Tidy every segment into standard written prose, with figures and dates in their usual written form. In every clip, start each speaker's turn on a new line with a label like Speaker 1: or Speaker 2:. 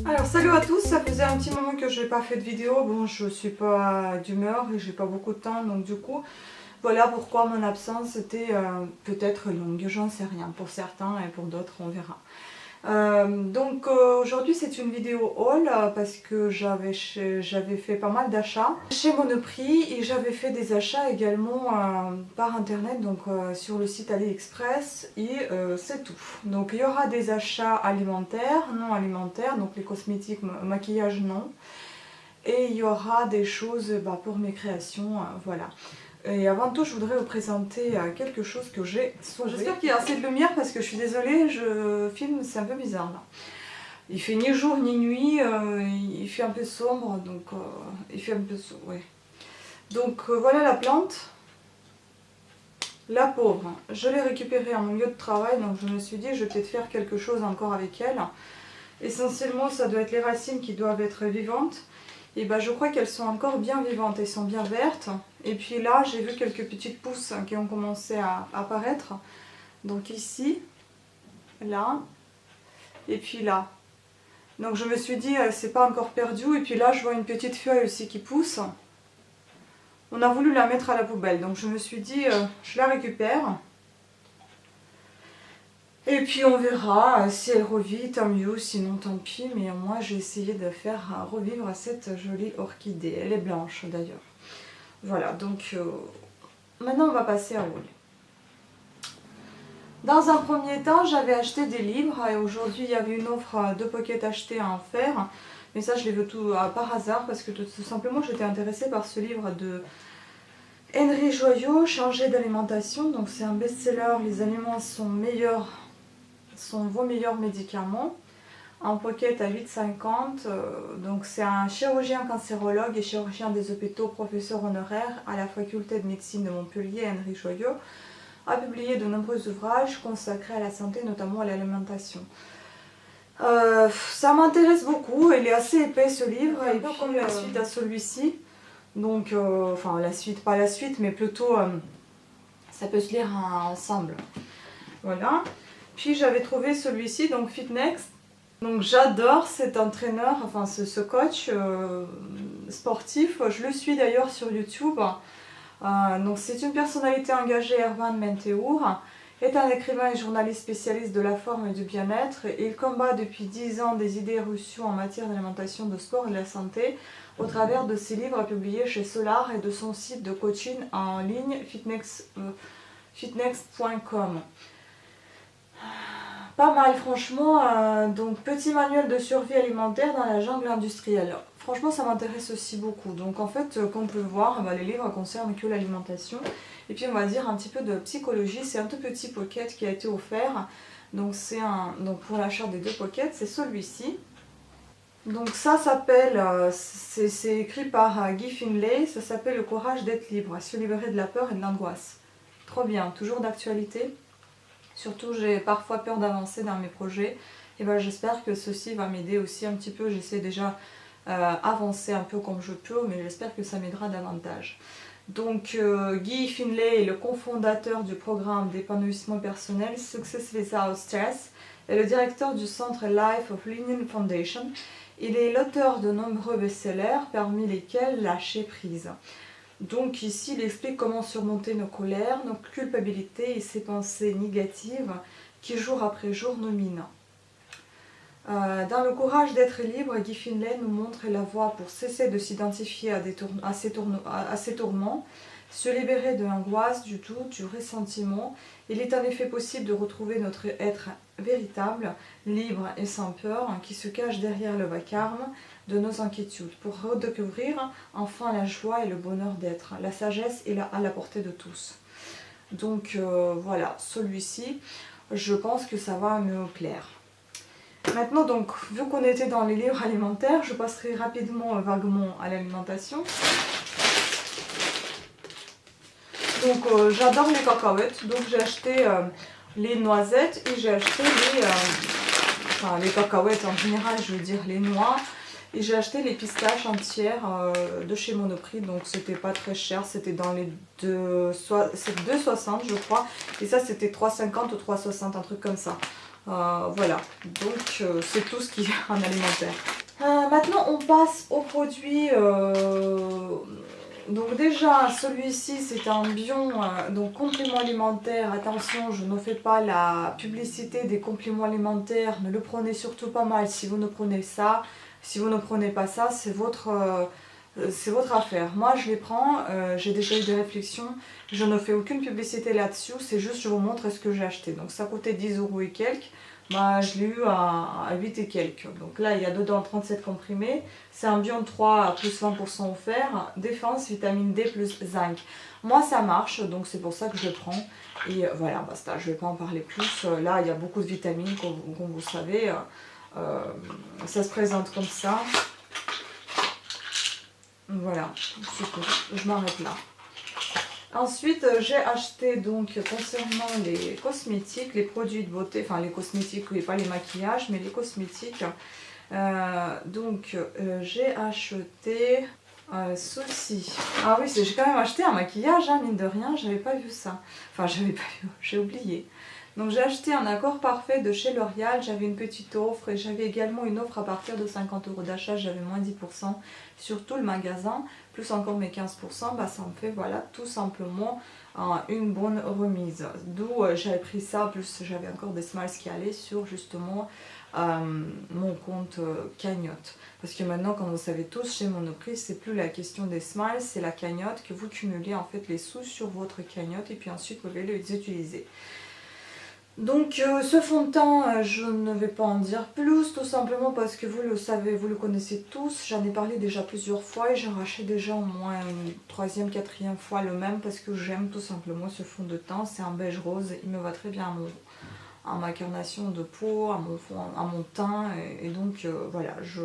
Speaker 1: Alors salut à tous, ça faisait un petit moment que je n'ai pas fait de vidéo. Bon, je suis pas d'humeur et j'ai pas beaucoup de temps, donc du coup voilà pourquoi mon absence était peut-être longue, j'en sais rien, pour certains et pour d'autres on verra. Aujourd'hui c'est une vidéo haul parce que j'avais fait pas mal d'achats chez Monoprix et j'avais fait des achats également par internet, donc sur le site AliExpress, et c'est tout. Donc il y aura des achats alimentaires, non alimentaires, donc les cosmétiques, maquillage non, et il y aura des choses pour mes créations, voilà. Et avant tout, je voudrais vous présenter quelque chose que j'ai sauvé. J'espère qu'il y a assez de lumière parce que je suis désolée, je filme, c'est un peu bizarre là. Il fait ni jour ni nuit, il fait un peu sombre, donc il fait un peu sombre, ouais. Donc voilà la plante. La pauvre, je l'ai récupérée en milieu de travail, donc je me suis dit je vais peut-être faire quelque chose encore avec elle. Essentiellement, ça doit être les racines qui doivent être vivantes. Et je crois qu'elles sont encore bien vivantes, elles sont bien vertes. Et puis là, j'ai vu quelques petites pousses qui ont commencé à apparaître. Donc ici, là, et puis là. Donc je me suis dit, c'est pas encore perdu. Et puis là, je vois une petite feuille aussi qui pousse. On a voulu la mettre à la poubelle. Donc je me suis dit, je la récupère. Et puis on verra, si elle revit, tant mieux, sinon tant pis. Mais moi, j'ai essayé de faire revivre cette jolie orchidée. Elle est blanche d'ailleurs. Voilà, donc maintenant on va passer à rouler. Dans un premier temps, j'avais acheté des livres et aujourd'hui il y avait une offre de pocket acheté en fer. Mais ça, je l'ai vu tout par hasard parce que tout simplement j'étais intéressée par ce livre de Henri Joyaux, Changer d'alimentation. Donc c'est un best-seller, les aliments sont meilleurs, sont vos meilleurs médicaments. En pocket à 8,50 donc c'est un chirurgien cancérologue et chirurgien des hôpitaux, professeur honoraire à la faculté de médecine de Montpellier, Henri Joyaux, a publié de nombreux ouvrages consacrés à la santé, notamment à l'alimentation. Ça m'intéresse beaucoup, il est assez épais ce livre, et puis comme la suite à celui-ci, donc enfin la suite, pas la suite, mais plutôt ça peut se lire ensemble. Voilà. Puis j'avais trouvé celui-ci, donc Fitnex. Donc j'adore cet entraîneur, enfin ce coach sportif, je le suis d'ailleurs sur YouTube. Donc c'est une personnalité engagée, Erwan Menteur, est un écrivain et journaliste spécialiste de la forme et du bien-être. Il combat depuis 10 ans des idées reçues en matière d'alimentation, de sport et de la santé au travers de ses livres publiés chez Solar et de son site de coaching en ligne fitnex.com. Pas mal franchement, donc petit manuel de survie alimentaire dans la jungle industrielle. Franchement ça m'intéresse aussi beaucoup. Donc en fait comme on peut le voir, les livres concernent que l'alimentation. Et puis on va dire un petit peu de psychologie, c'est un tout petit pocket qui a été offert. Donc c'est donc pour l'achat des deux pockets, c'est celui-ci. Donc ça s'appelle, c'est écrit par Guy Finlay, ça s'appelle Le courage d'être libre, se libérer de la peur et de l'angoisse. Trop bien, toujours d'actualité. Surtout, j'ai parfois peur d'avancer dans mes projets. Et j'espère que ceci va m'aider aussi un petit peu. J'essaie déjà avancer un peu comme je peux, mais j'espère que ça m'aidera davantage. Donc, Guy Finlay est le cofondateur du programme d'épanouissement personnel Success Without Stress et le directeur du centre Life of Learning Foundation. Il est l'auteur de nombreux best-sellers, parmi lesquels Lâcher prise. Donc ici, il explique comment surmonter nos colères, nos culpabilités et ces pensées négatives qui jour après jour nous minent. Dans le courage d'être libre, Guy Finlay nous montre la voie pour cesser de s'identifier à ces tourments, se libérer de l'angoisse, du doute, du ressentiment. Il est en effet possible de retrouver notre être véritable, libre et sans peur, qui se cache derrière le vacarme de nos inquiétudes, pour redécouvrir enfin la joie et le bonheur d'être. La sagesse est à la portée de tous. Donc voilà, celui-ci, je pense que ça va me plaire. Maintenant, donc, vu qu'on était dans les livres alimentaires, je passerai rapidement, vaguement à l'alimentation. Donc j'adore les cacahuètes, donc j'ai acheté les noisettes et j'ai acheté les cacahuètes en général, je veux dire les noix. Et j'ai acheté les pistaches entières de chez Monoprix, donc c'était pas très cher, c'était dans les 2,60 je crois. Et ça c'était 3,50 ou 3,60, un truc comme ça. Voilà, donc c'est tout ce qu'il y a en alimentaire. Maintenant on passe aux produits. Donc déjà celui-ci c'est un Bion, donc complément alimentaire. Attention, je ne fais pas la publicité des compléments alimentaires, ne le prenez surtout pas mal si vous ne prenez ça. Si vous ne prenez pas ça, c'est votre affaire. Moi je les prends, j'ai déjà eu des réflexions, je ne fais aucune publicité là-dessus, c'est juste je vous montre ce que j'ai acheté. Donc ça coûtait 10 € et quelques. Bah, je l'ai eu à 8 et quelques. Donc là, il y a dedans 37 comprimés. C'est un Bion 3 plus 20% offert. Défense, vitamine D plus zinc. Moi, ça marche, donc c'est pour ça que je le prends. Et voilà, basta, je ne vais pas en parler plus. Là, il y a beaucoup de vitamines, comme vous savez. Ça se présente comme ça. Voilà, c'est tout. Je m'arrête là. Ensuite, j'ai acheté donc concernant les cosmétiques, les produits de beauté, enfin les cosmétiques, oui, pas les maquillages, mais les cosmétiques. J'ai acheté ceci. Ah oui, j'ai quand même acheté un maquillage, hein, mine de rien, j'avais pas vu ça. Enfin, j'avais pas vu, j'ai oublié. Donc j'ai acheté un accord parfait de chez L'Oréal, j'avais une petite offre et j'avais également une offre à partir de 50 € d'achat, j'avais moins 10% sur tout le magasin, plus encore mes 15%, bah ça me fait voilà tout simplement une bonne remise. D'où j'avais pris ça, plus j'avais encore des smiles qui allaient sur justement mon compte cagnotte. Parce que maintenant, comme vous savez tous, chez Monoprix, c'est plus la question des smiles, c'est la cagnotte que vous cumulez en fait les sous sur votre cagnotte et puis ensuite vous pouvez les utiliser. Donc ce fond de teint, je ne vais pas en dire plus, tout simplement parce que vous le savez, vous le connaissez tous. J'en ai parlé déjà plusieurs fois et j'ai racheté déjà au moins une troisième, quatrième fois le même parce que j'aime tout simplement ce fond de teint. C'est un beige rose, il me va très bien à ma carnation de peau, à mon teint. Et donc voilà, je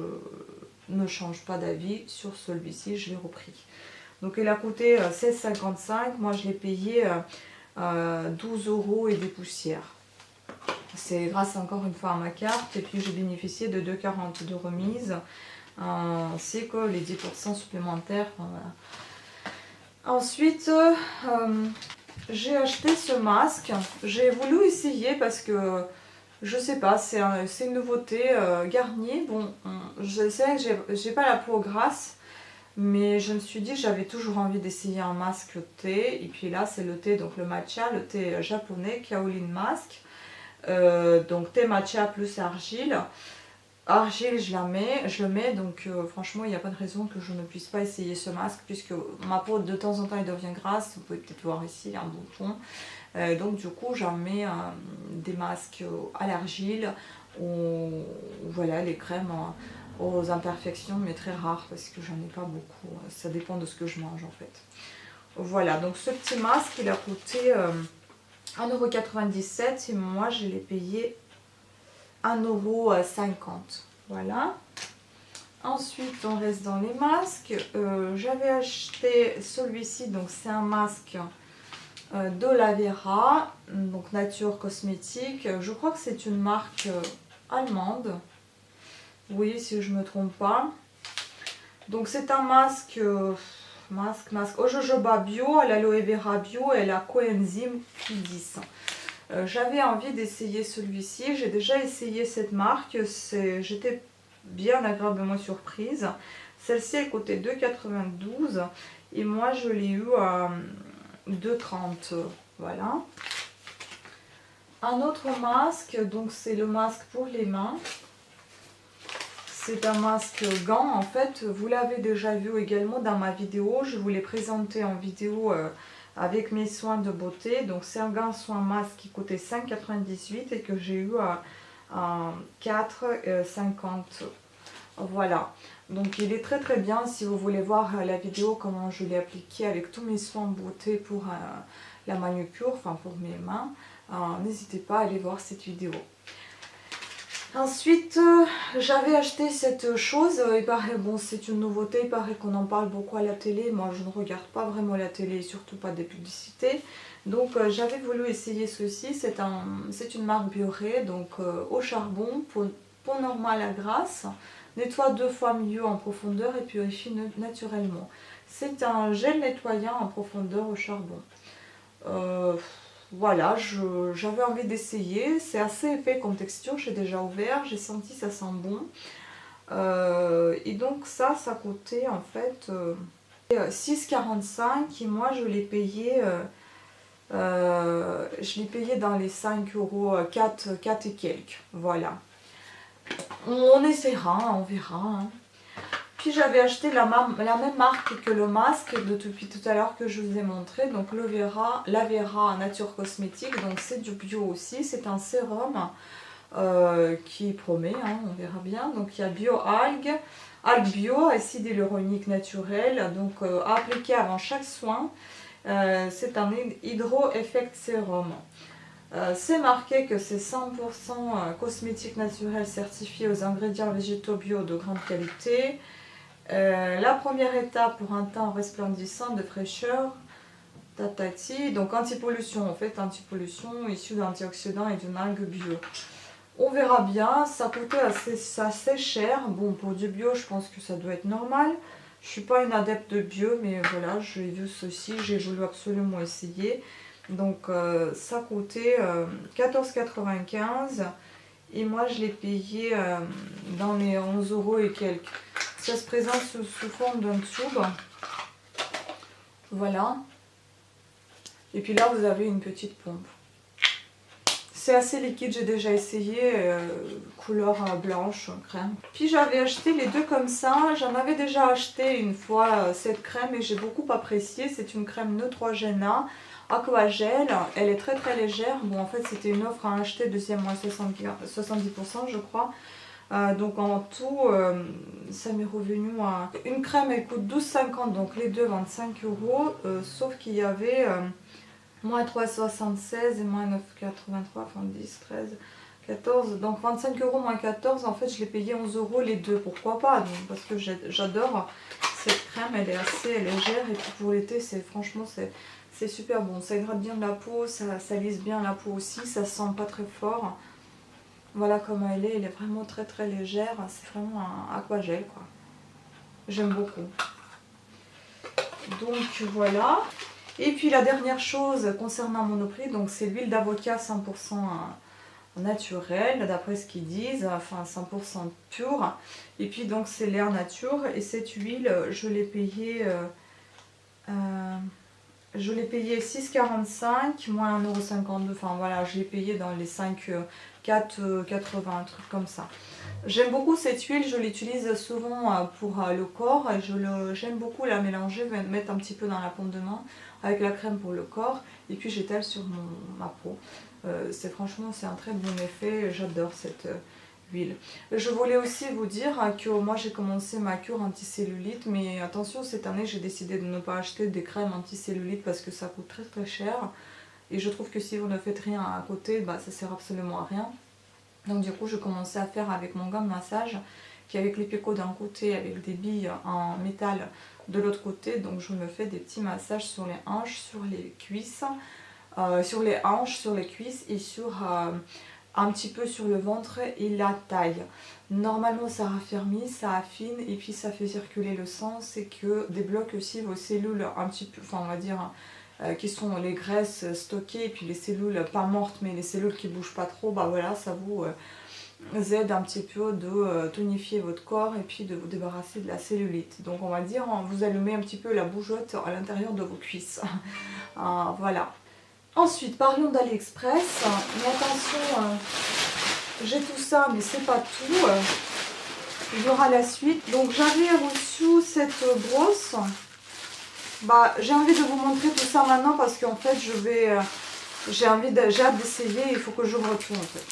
Speaker 1: ne change pas d'avis sur celui-ci, je l'ai repris. Donc il a coûté 16,55, moi je l'ai payé 12 € et des poussières. C'est grâce encore une fois à ma carte et puis j'ai bénéficié de 2,40 € de remise ainsi que les 10% supplémentaires. Voilà. Ensuite, j'ai acheté ce masque. J'ai voulu essayer parce que je sais pas, c'est une nouveauté. Garnier. Bon, je sais que j'ai pas la peau grasse, mais je me suis dit que j'avais toujours envie d'essayer un masque thé. Et puis là, c'est le thé, donc le matcha, le thé japonais, Kaolin Mask. Donc thé matcha plus argile. Argile, je le mets, donc franchement, il n'y a pas de raison que je ne puisse pas essayer ce masque, puisque ma peau de temps en temps elle devient grasse. Vous pouvez peut-être voir ici, il y a un bouton. Donc du coup, j'en mets des masques à l'argile, ou voilà, les crèmes aux imperfections, mais très rares, parce que j'en ai pas beaucoup. Ça dépend de ce que je mange en fait. Voilà, donc ce petit masque, il a coûté 1,97 € et moi je l'ai payé 1,50 €. Voilà. Ensuite, on reste dans les masques. J'avais acheté celui-ci, donc c'est un masque d'Ola Vera, donc Nature Cosmétique. Je crois que c'est une marque allemande. Oui, si je ne me trompe pas. Donc c'est un masque au jojoba bio, à l'aloe vera bio et à la coenzyme Q10. J'avais envie d'essayer celui-ci. J'ai déjà essayé cette marque. J'étais bien agréablement surprise. Celle-ci, elle coûtait 2,92 € et moi je l'ai eu à 2,30 €. Voilà. Un autre masque, donc c'est le masque pour les mains. C'est un masque gant, en fait, vous l'avez déjà vu également dans ma vidéo, je vous l'ai présenté en vidéo avec mes soins de beauté. Donc c'est un gant soin masque qui coûtait 5,98 € et que j'ai eu à 4,50 €. Voilà, donc il est très très bien si vous voulez voir la vidéo comment je l'ai appliqué avec tous mes soins de beauté pour la manucure, enfin pour mes mains. N'hésitez pas à aller voir cette vidéo. Ensuite, j'avais acheté cette chose, il paraît, bon c'est une nouveauté, il paraît qu'on en parle beaucoup à la télé, moi je ne regarde pas vraiment la télé, surtout pas des publicités. Donc j'avais voulu essayer ceci, c'est une marque Bioré, donc au charbon, peau normale à grasse, nettoie 2 fois mieux en profondeur et purifie naturellement. C'est un gel nettoyant en profondeur au charbon. Voilà, j'avais envie d'essayer, c'est assez épais comme texture, j'ai déjà ouvert, j'ai senti ça sent bon. Et donc ça coûtait en fait 6,45 et moi je l'ai payé, dans les 5 euros, 4 et quelques, voilà. On essaiera, hein, on verra. Hein. Puis j'avais acheté la même marque que le masque depuis tout à l'heure que je vous ai montré, donc l'Avera Nature Cosmétique, donc c'est du bio aussi, c'est un sérum qui promet, hein, on verra bien. Donc il y a bio-algues, algues bio, acide hyaluronique naturel, donc à appliquer avant chaque soin. C'est un hydro-effect sérum. C'est marqué que c'est 100% cosmétique naturel certifié aux ingrédients végétaux bio de grande qualité. La première étape pour un teint resplendissant de fraîcheur, tatati, donc anti-pollution, en fait anti-pollution issue d'antioxydants et d'une algue bio. On verra bien, ça coûtait assez cher. Bon, pour du bio, je pense que ça doit être normal. Je suis pas une adepte de bio, mais voilà, j'ai vu ceci, j'ai voulu absolument essayer. Donc ça coûtait 14,95 et moi je l'ai payé dans les 11 euros et quelques. Ça se présente sous forme d'un tube. Voilà. Et puis là, vous avez une petite pompe. C'est assez liquide, j'ai déjà essayé, couleur blanche, crème. Puis j'avais acheté les deux comme ça. J'en avais déjà acheté une fois cette crème et j'ai beaucoup apprécié. C'est une crème Neutrogena Aquagel. Elle est très très légère. Bon, en fait, c'était une offre à acheter, deuxième mois 70% je crois. Donc en tout, ça m'est revenu à... Une crème, elle coûte 12,50, donc les deux 25 euros. Sauf qu'il y avait... moins 3,76 et moins 9,83, enfin 10, 13, 14, donc 25 euros moins 14, en fait je l'ai payé 11 euros les deux, pourquoi pas, donc, parce que j'adore cette crème, elle est assez légère et puis pour l'été franchement c'est super bon, ça hydrate bien la peau, ça lisse bien la peau aussi, ça sent pas très fort, voilà comment elle est vraiment très très légère, c'est vraiment un aquagel quoi, j'aime beaucoup, donc voilà. Et puis la dernière chose concernant Monoprix, donc c'est l'huile d'avocat 100% naturelle, d'après ce qu'ils disent, enfin 100% pure. Et puis donc c'est l'air nature et cette huile, je l'ai payée 6,45 moins 1,52 €, enfin voilà, je l'ai payé dans les 5, 4,80, un truc comme ça. J'aime beaucoup cette huile, je l'utilise souvent pour le corps et j'aime beaucoup la mélanger, mettre un petit peu dans la paume de main avec la crème pour le corps et puis j'étale sur ma peau. Franchement c'est un très bon effet, j'adore cette huile. Je voulais aussi vous dire que moi j'ai commencé ma cure anti-cellulite, mais attention, cette année j'ai décidé de ne pas acheter des crèmes anti-cellulite parce que ça coûte très très cher et je trouve que si vous ne faites rien à côté, bah, ça sert absolument à rien. Donc du coup je commençais à faire avec mon gant de massage qui est avec les picots d'un côté, avec des billes en métal de l'autre côté. Donc je me fais des petits massages sur les hanches, sur les cuisses, sur les hanches, sur les cuisses et un petit peu sur le ventre et la taille. Normalement ça raffermit, ça affine et puis ça fait circuler le sang, c'est que débloque aussi vos cellules un petit peu, enfin on va dire qui sont les graisses stockées et puis les cellules pas mortes mais les cellules qui bougent pas trop, bah voilà, ça vous aide un petit peu de tonifier votre corps et puis de vous débarrasser de la cellulite. Donc on va dire, vous allumez un petit peu la bougeotte à l'intérieur de vos cuisses. Voilà. Ensuite, parlons d'AliExpress. Mais attention, j'ai tout ça, mais c'est pas tout. Il y aura la suite. Donc j'avais reçu cette brosse. Bah, j'ai envie de vous montrer tout ça maintenant parce qu'en fait j'ai hâte d'essayer, il faut que j'ouvre tout en fait.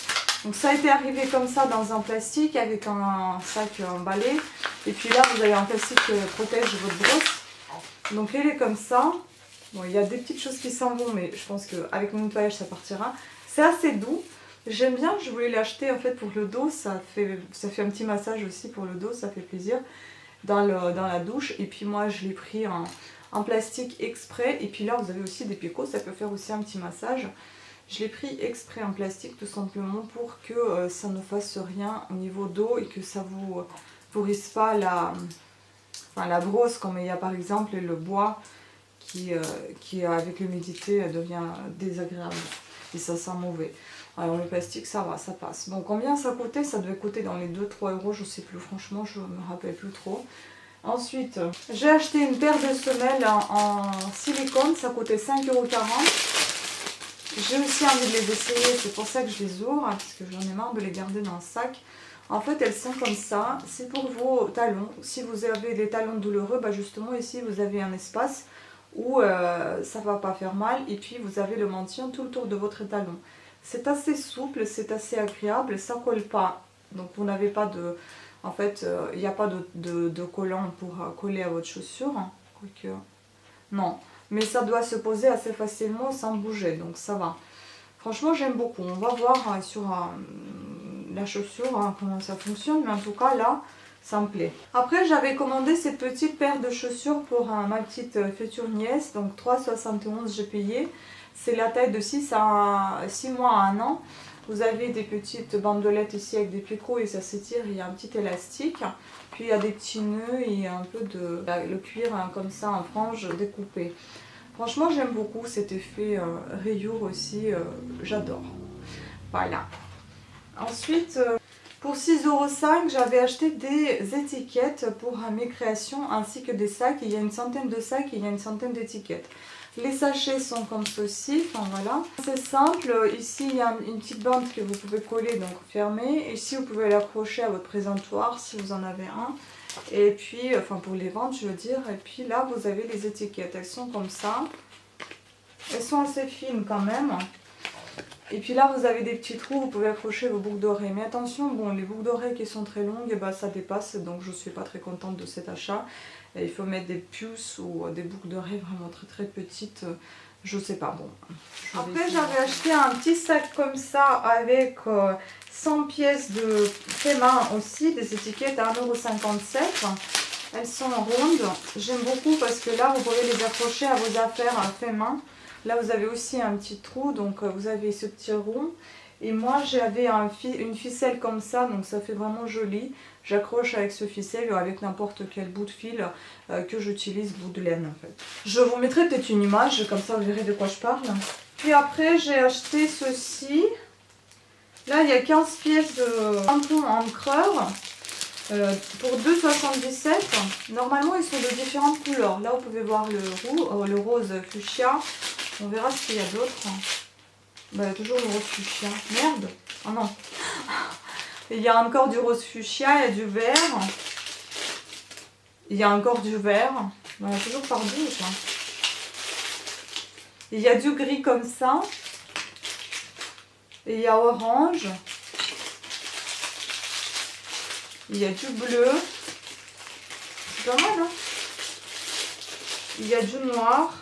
Speaker 1: Donc ça a été arrivé comme ça dans un plastique avec un sac emballé. Et puis là vous avez un plastique qui protège votre brosse. Donc elle est comme ça. Bon, il y a des petites choses qui s'en vont, mais je pense qu'avec mon nettoyage ça partira. C'est assez doux. J'aime bien, je voulais l'acheter en fait pour le dos. Ça fait un petit massage aussi pour le dos, ça fait plaisir dans la douche. Et puis moi je l'ai pris en plastique exprès. Et puis là vous avez aussi des picots, ça peut faire aussi un petit massage. Je l'ai pris exprès en plastique tout simplement pour que ça ne fasse rien au niveau d'eau et que ça vous pourrisse pas la brosse comme il y a par exemple le bois qui avec l'humidité devient désagréable et ça sent mauvais. Alors le plastique ça va, ça passe. Bon, combien ça coûtait? Ça devait coûter dans les 2-3 euros, je sais plus, franchement je me rappelle plus trop. Ensuite, j'ai acheté une paire de semelles en silicone, ça coûtait 5,40 €. J'ai aussi envie de les essayer, c'est pour ça que je les ouvre, parce que j'en ai marre de les garder dans le sac. En fait, elles sont comme ça, c'est pour vos talons. Si vous avez des talons douloureux, bah justement ici vous avez un espace où ça ne va pas faire mal. Et puis vous avez le maintien tout le tour de votre talon. C'est assez souple, c'est assez agréable, ça ne colle pas. Donc vous n'avez pas de... En fait, il n'y a pas de collant pour coller à votre chaussure. Quoique... Non, mais ça doit se poser assez facilement sans bouger, donc ça va. Franchement, j'aime beaucoup. On va voir sur la chaussure comment ça fonctionne, mais en tout cas là, ça me plaît. Après, j'avais commandé cette petite paire de chaussures pour ma petite future nièce, donc 3,71 € j'ai payé. C'est la taille de 6 mois à 1 an. Vous avez des petites bandelettes ici avec des picots et ça s'étire, il y a un petit élastique. Puis il y a des petits nœuds et un peu de le cuir comme ça en frange découpé. Franchement, j'aime beaucoup cet effet rayure aussi, j'adore. Voilà. Ensuite, pour 6,05 €, j'avais acheté des étiquettes pour mes créations ainsi que des sacs. Il y a une centaine de sacs et il y a une centaine d'étiquettes. Les sachets sont comme ceci, enfin voilà. C'est simple, ici il y a une petite bande que vous pouvez coller, donc fermer. Ici vous pouvez l'accrocher à votre présentoir si vous en avez un. Et puis, enfin pour les vendre je veux dire. Et puis là vous avez les étiquettes, elles sont comme ça. Elles sont assez fines quand même. Et puis là vous avez des petits trous, vous pouvez accrocher vos boucles d'oreilles. Mais attention, bon les boucles d'oreilles qui sont très longues, et bah, ça dépasse, donc je ne suis pas très contente de cet achat. Et il faut mettre des puces ou des boucles d'oreilles vraiment très très petites, je sais pas, bon. Après j'avais acheté un petit sac comme ça avec 100 pièces de fait main aussi, des étiquettes à 1,57 €. Elles sont rondes, j'aime beaucoup parce que là vous pouvez les accrocher à vos affaires à fait main. Là vous avez aussi un petit trou, donc vous avez ce petit rond. Et moi j'avais une ficelle comme ça, donc ça fait vraiment joli. J'accroche avec ce ficelle ou avec n'importe quel bout de fil que j'utilise, bout de laine en fait. Je vous mettrai peut-être une image, comme ça vous verrez de quoi je parle. Puis après j'ai acheté ceci. Là il y a 15 pièces de tampons encreur pour 2,77 €. Normalement ils sont de différentes couleurs. Là vous pouvez voir le rose fuchsia. On verra ce qu'il y a d'autre. Bah, il y a toujours le rose fuchsia. Merde. Oh non. Il y a encore du rose fuchsia, il y a du vert. Il y a encore du vert. Bah, il y a toujours par deux. Quoi. Il y a du gris comme ça. Et il y a orange. Il y a du bleu. C'est pas mal, hein? Il y a du noir.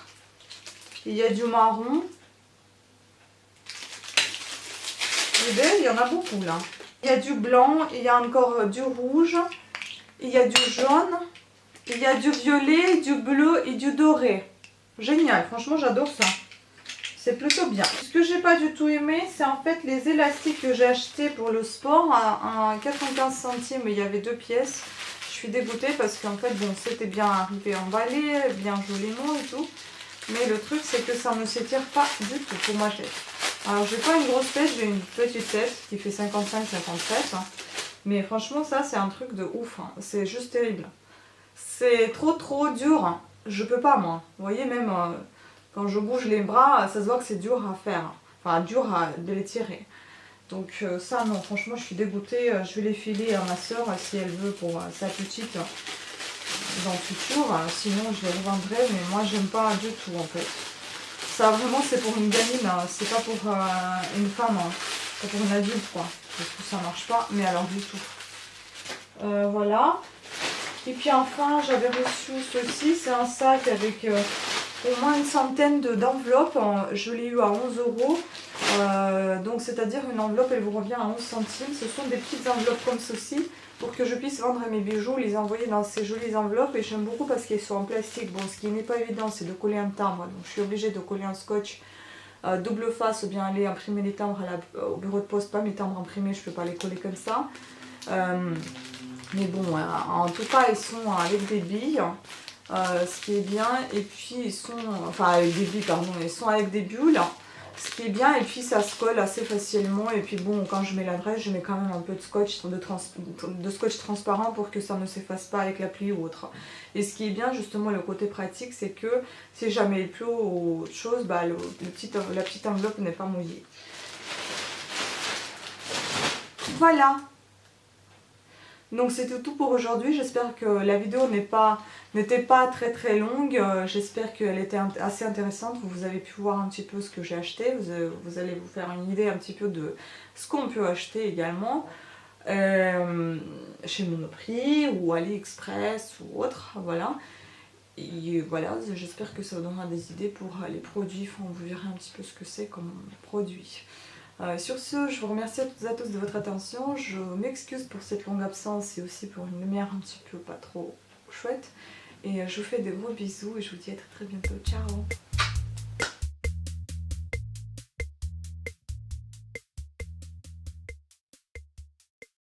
Speaker 1: Il y a du marron. Et bien, il y en a beaucoup là. Il y a du blanc, il y a encore du rouge, il y a du jaune, il y a du violet, du bleu et du doré. Génial, franchement j'adore ça. C'est plutôt bien. Ce que j'ai pas du tout aimé, c'est en fait les élastiques que j'ai achetés pour le sport à 95 centimes. Il y avait 2 pièces. Je suis dégoûtée parce qu'en fait, bon, c'était bien arrivé emballé, bien joliment et tout. Mais le truc, c'est que ça ne s'étire pas du tout pour ma tête. Alors, j'ai pas une grosse tête, j'ai une petite tête qui fait 55-57. Hein. Mais franchement, ça, c'est un truc de ouf. Hein. C'est juste terrible. C'est trop dur. Hein. Je peux pas, moi. Vous voyez, même quand je bouge les bras, ça se voit que c'est dur à faire. Enfin, dur de les tirer. Donc ça, non, franchement, je suis dégoûtée. Je vais les filer à ma soeur si elle veut pour sa petite dans le futur. Sinon, je les revendrai, mais moi, j'aime pas du tout, en fait. Ça, vraiment, c'est pour une gamine. Hein. C'est pas pour une femme. Hein. C'est pour une adulte, quoi. Parce que ça marche pas, mais alors du tout. Voilà. Et puis enfin, j'avais reçu ceci. C'est un sac avec au moins une centaine d'enveloppes. Je l'ai eu à 11 €. Donc, c'est-à-dire une enveloppe, elle vous revient à 11 centimes. Ce sont des petites enveloppes comme ceci pour que je puisse vendre mes bijoux, les envoyer dans ces jolies enveloppes. Et j'aime beaucoup parce qu'elles sont en plastique. Bon, ce qui n'est pas évident, c'est de coller un timbre. Donc, je suis obligée de coller un scotch double face ou bien aller imprimer les timbres au bureau de poste. Pas mes timbres imprimés, je ne peux pas les coller comme ça. Mais bon, en tout cas, ils sont avec des billes. Ce qui est bien, et puis ils sont, enfin avec des billes, pardon, ils sont avec des bulles. Ce qui est bien, et puis ça se colle assez facilement. Et puis bon, quand je mets l'adresse, je mets quand même un peu de scotch, de scotch transparent pour que ça ne s'efface pas avec l'appli ou autre. Et ce qui est bien, justement, le côté pratique, c'est que si jamais il pleut ou autre chose, bah, la petite enveloppe n'est pas mouillée. Voilà. Donc c'était tout pour aujourd'hui. J'espère que la vidéo n'était pas très longue. J'espère qu'elle était assez intéressante. Vous avez pu voir un petit peu ce que j'ai acheté. Vous allez vous faire une idée un petit peu de ce qu'on peut acheter également chez Monoprix ou AliExpress ou autre. Voilà. Et voilà, j'espère que ça vous donnera des idées pour les produits. Enfin, vous verrez un petit peu ce que c'est comme produit. Sur ce, je vous remercie à toutes et à tous de votre attention. Je m'excuse pour cette longue absence et aussi pour une lumière un petit peu pas trop chouette. Et je vous fais des gros bisous et je vous dis à très bientôt. Ciao!